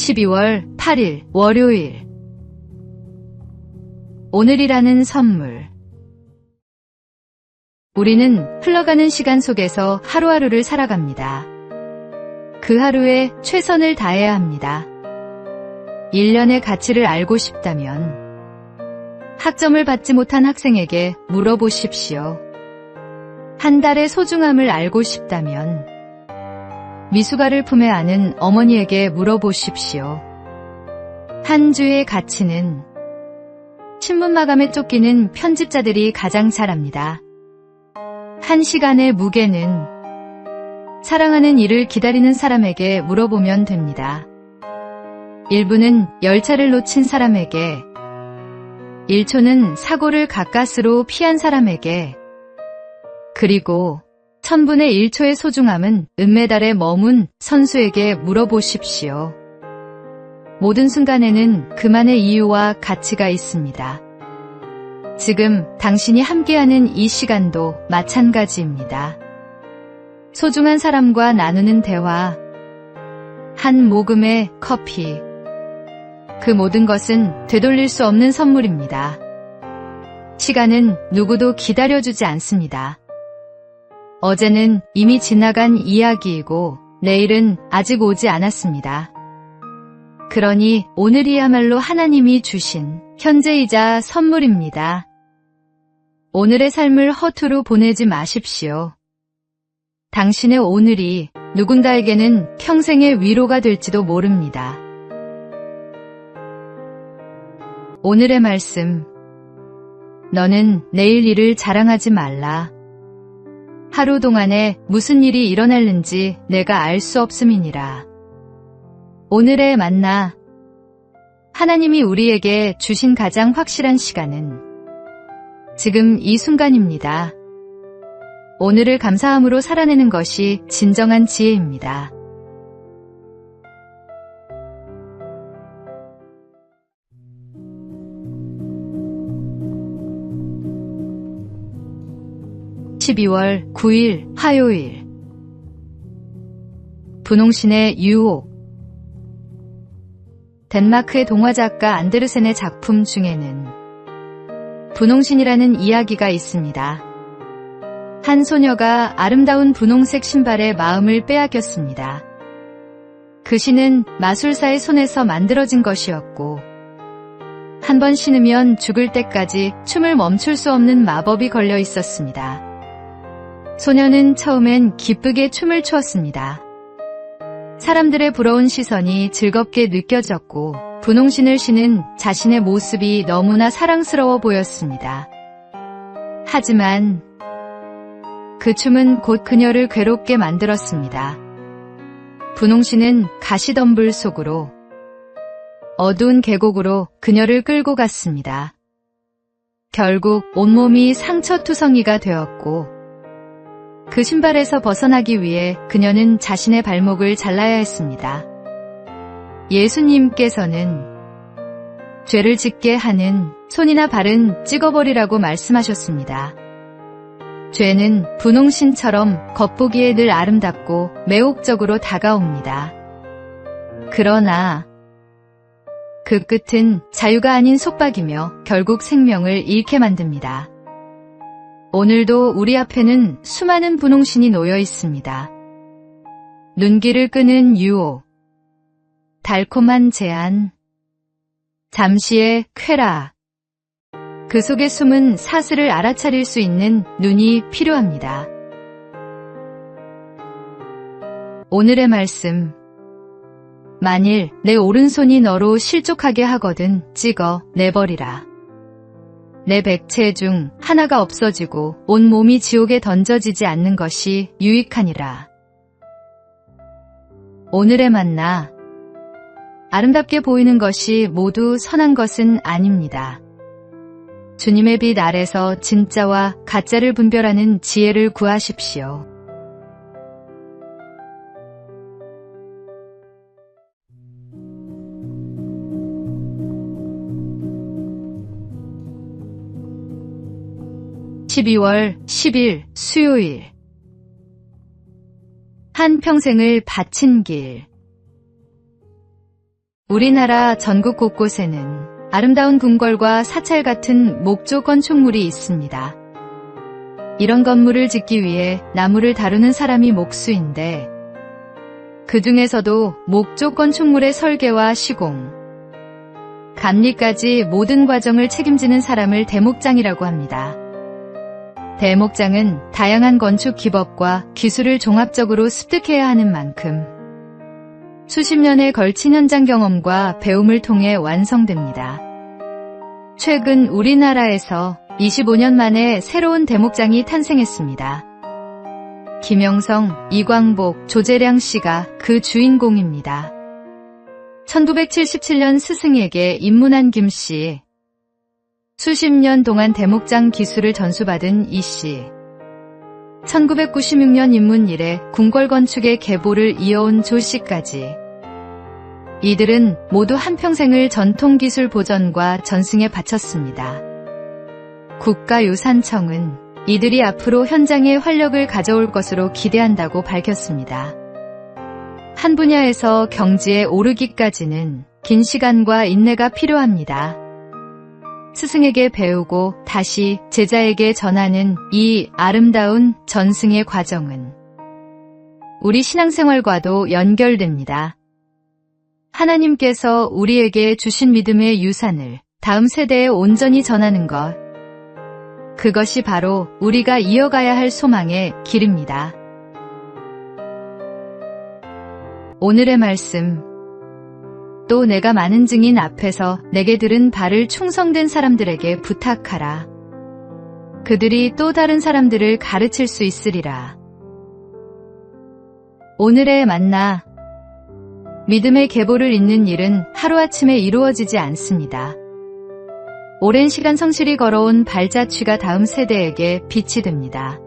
12월 8일 월요일. 오늘이라는 선물. 우리는 흘러가는 시간 속에서 하루하루를 살아갑니다. 그 하루에 최선을 다해야 합니다. 1년의 가치를 알고 싶다면 학점을 받지 못한 학생에게 물어보십시오. 한 달의 소중함을 알고 싶다면 미숙아를 품에 안은 어머니에게 물어보십시오. 한 주의 가치는 신문 마감에 쫓기는 편집자들이 가장 잘 압니다. 한 시간의 무게는 사랑하는 이를 기다리는 사람에게 물어보면 됩니다. 1분은 열차를 놓친 사람에게, 1초는 사고를 가까스로 피한 사람에게, 그리고 1000분의 1초의 소중함은 은메달에 머문 선수에게 물어보십시오. 모든 순간에는 그만의 이유와 가치가 있습니다. 지금 당신이 함께하는 이 시간도 마찬가지입니다. 소중한 사람과 나누는 대화, 한 모금의 커피, 그 모든 것은 되돌릴 수 없는 선물입니다. 시간은 누구도 기다려주지 않습니다. 어제는 이미 지나간 이야기이고 내일은 아직 오지 않았습니다. 그러니 오늘이야말로 하나님이 주신 현재이자 선물입니다. 오늘의 삶을 허투루 보내지 마십시오. 당신의 오늘이 누군가에게는 평생의 위로가 될지도 모릅니다. 오늘의 말씀. 너는 내일 일을 자랑하지 말라. 하루 동안에 무슨 일이 일어날는지 내가 알 수 없음이니라. 오늘의 만나. 하나님이 우리에게 주신 가장 확실한 시간은 지금 이 순간입니다. 오늘을 감사함으로 살아내는 것이 진정한 지혜입니다. (12월 9일) 화요일. 분홍신의 유혹. 덴마크의 동화작가 안데르센의 작품 중에는 분홍신이라는 이야기가 있습니다. 한 소녀가 아름다운 분홍색 신발에 마음을 빼앗겼습니다. 그 신은 마술사의 손에서 만들어진 것이었고 한 번 신으면 죽을 때까지 춤을 멈출 수 없는 마법이 걸려 있었습니다. 소녀는 처음엔 기쁘게 춤을 추었습니다. 사람들의 부러운 시선이 즐겁게 느껴졌고 분홍신을 신은 자신의 모습이 너무나 사랑스러워 보였습니다. 하지만 그 춤은 곧 그녀를 괴롭게 만들었습니다. 분홍신은 가시덤불 속으로, 어두운 계곡으로 그녀를 끌고 갔습니다. 결국 온몸이 상처투성이가 되었고 그 신발에서 벗어나기 위해 그녀는 자신의 발목을 잘라야 했습니다. 예수님께서는 죄를 짓게 하는 손이나 발은 찍어버리라고 말씀하셨습니다. 죄는 분홍신처럼 겉보기에 늘 아름답고 매혹적으로 다가옵니다. 그러나 그 끝은 자유가 아닌 속박이며 결국 생명을 잃게 만듭니다. 오늘도 우리 앞에는 수많은 분홍신이 놓여 있습니다. 눈길을 끄는 유혹, 달콤한 제안, 잠시의 쾌락. 그 속에 숨은 사슬을 알아차릴 수 있는 눈이 필요합니다. 오늘의 말씀. 만일 내 오른손이 너로 실족하게 하거든 찍어 내버리라. 내 백체 중 하나가 없어지고 온 몸이 지옥에 던져지지 않는 것이 유익하니라. 오늘의 만나. 아름답게 보이는 것이 모두 선한 것은 아닙니다. 주님의 빛 아래서 진짜와 가짜를 분별하는 지혜를 구하십시오. (12월 10일) 수요일. 한 평생을 바친 길. 우리나라 전국 곳곳에는 아름다운 궁궐과 사찰 같은 목조 건축물이 있습니다. 이런 건물을 짓기 위해 나무를 다루는 사람이 목수인데 그 중에서도 목조 건축물의 설계와 시공, 감리까지 모든 과정을 책임지는 사람을 대목장이라고 합니다. 대목장은 다양한 건축 기법과 기술을 종합적으로 습득해야 하는 만큼 수십 년에 걸친 현장 경험과 배움을 통해 완성됩니다. 최근 우리나라에서 25년 만에 새로운 대목장이 탄생했습니다. 김영성, 이광복, 조재량 씨가 그 주인공입니다. 1977년 스승에게 입문한 김 씨. 수십 년 동안 대목장 기술을 전수받은 이 씨. 1996년 입문 이래 궁궐 건축의 계보를 이어온 조 씨까지. 이들은 모두 한평생을 전통기술 보전과 전승에 바쳤습니다. 국가유산청은 이들이 앞으로 현장에 활력을 가져올 것으로 기대한다고 밝혔습니다. 한 분야에서 경지에 오르기까지는 긴 시간과 인내가 필요합니다. 스승에게 배우고 다시 제자에게 전하는 이 아름다운 전승의 과정은 우리 신앙생활과도 연결됩니다. 하나님께서 우리에게 주신 믿음의 유산을 다음 세대에 온전히 전하는 것, 그것이 바로 우리가 이어가야 할 소망의 길입니다. 오늘의 말씀. 또 내가 많은 증인 앞에서 내게 들은 바를 충성된 사람들에게 부탁하라. 그들이 또 다른 사람들을 가르칠 수 있으리라. 오늘의 만나. 믿음의 계보를 잇는 일은 하루아침에 이루어지지 않습니다. 오랜 시간 성실히 걸어온 발자취가 다음 세대에게 빛이 됩니다.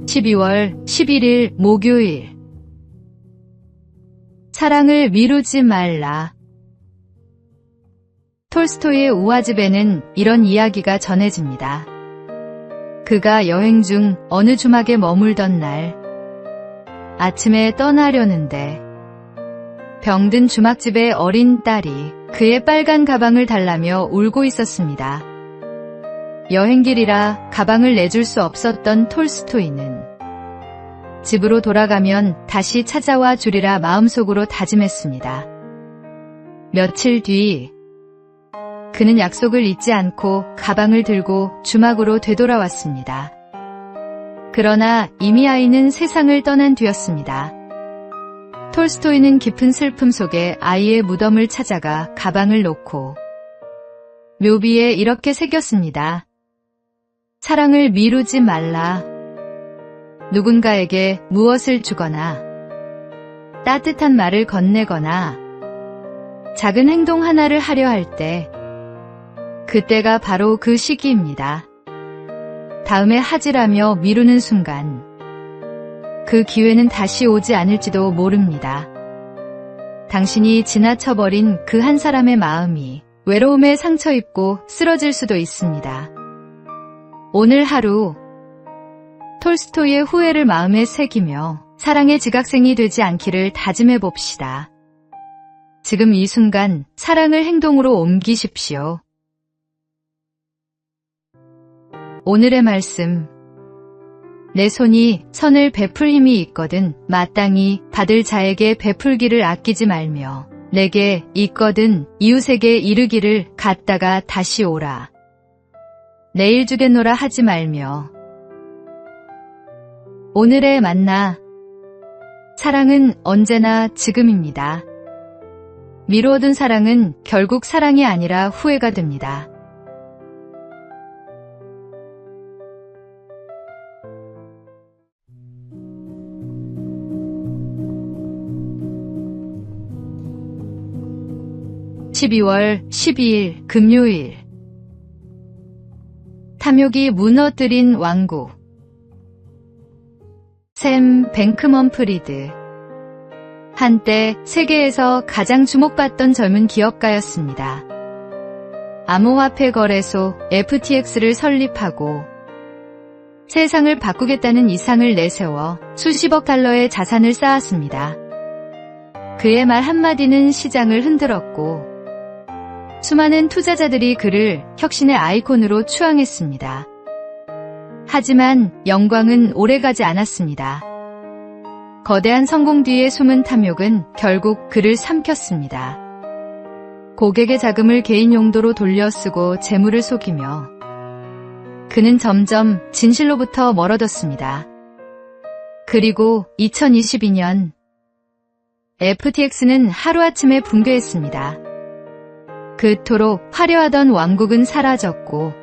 (12월 11일) 목요일. 사랑을 미루지 말라. 톨스토이의 우화집에는 이런 이야기가 전해집니다. 그가 여행 중 어느 주막에 머물던 날, 아침에 떠나려는데 병든 주막집의 어린 딸이 그의 빨간 가방을 달라며 울고 있었습니다. 여행길이라 가방을 내줄 수 없었던 톨스토이는 집으로 돌아가면 다시 찾아와 주리라 마음속으로 다짐했습니다. 며칠 뒤 그는 약속을 잊지 않고 가방을 들고 주막으로 되돌아왔습니다. 그러나 이미 아이는 세상을 떠난 뒤였습니다. 톨스토이는 깊은 슬픔 속에 아이의 무덤을 찾아가 가방을 놓고 묘비에 이렇게 새겼습니다. 사랑을 미루지 말라. 누군가에게 무엇을 주거나 따뜻한 말을 건네거나 작은 행동 하나를 하려 할 때 그때가 바로 그 시기입니다. 다음에 하지라며 미루는 순간 그 기회는 다시 오지 않을지도 모릅니다. 당신이 지나쳐버린 그 한 사람의 마음이 외로움에 상처 입고 쓰러질 수도 있습니다. 오늘 하루 톨스토이의 후회를 마음에 새기며 사랑의 지각생이 되지 않기를 다짐해 봅시다. 지금 이 순간 사랑을 행동으로 옮기십시오. 오늘의 말씀. 내 손이 선을 베풀 힘이 있거든 마땅히 받을 자에게 베풀기를 아끼지 말며 내게 있거든 이웃에게 이르기를 갔다가 다시 오라. 내일 주겠노라 하지 말며. 오늘의 만나. 사랑은 언제나 지금입니다. 미루어둔 사랑은 결국 사랑이 아니라 후회가 됩니다. (12월 12일) 금요일. 탐욕이 무너뜨린 왕국. 샘 뱅크먼프리드. 한때 세계에서 가장 주목받던 젊은 기업가였습니다. 암호화폐 거래소 FTX를 설립하고 세상을 바꾸겠다는 이상을 내세워 수십억 달러의 자산을 쌓았습니다. 그의 말 한마디는 시장을 흔들었고 수많은 투자자들이 그를 혁신의 아이콘으로 추앙했습니다. 하지만 영광은 오래가지 않았습니다. 거대한 성공 뒤의 숨은 탐욕은 결국 그를 삼켰습니다. 고객의 자금을 개인 용도로 돌려 쓰고 재물을 속이며 그는 점점 진실로부터 멀어졌습니다. 그리고 2022년 FTX는 하루아침에 붕괴했습니다. 그토록 화려하던 왕국은 사라졌고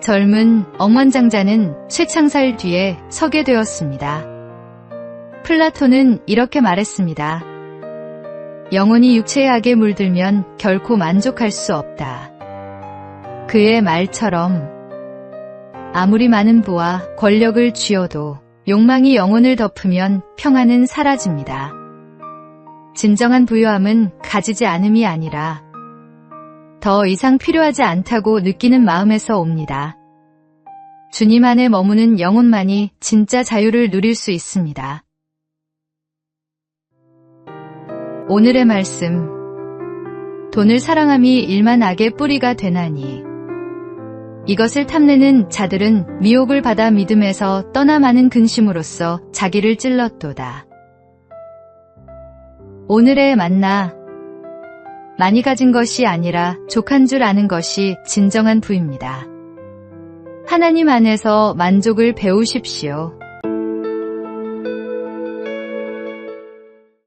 젊은 억만장자는 쇠창살 뒤에 서게 되었습니다. 플라톤은 이렇게 말했습니다. 영혼이 육체의 악에 물들면 결코 만족할 수 없다. 그의 말처럼 아무리 많은 부와 권력을 쥐어도 욕망이 영혼을 덮으면 평안은 사라집니다. 진정한 부유함은 가지지 않음이 아니라 더 이상 필요하지 않다고 느끼는 마음에서 옵니다. 주님 안에 머무는 영혼만이 진짜 자유를 누릴 수 있습니다. 오늘의 말씀. 돈을 사랑함이 일만 악의 뿌리가 되나니 이것을 탐내는 자들은 미혹을 받아 믿음에서 떠나 많은 근심으로써 자기를 찔렀도다. 오늘의 만나. 많이 가진 것이 아니라 족한 줄 아는 것이 진정한 부입니다. 하나님 안에서 만족을 배우십시오.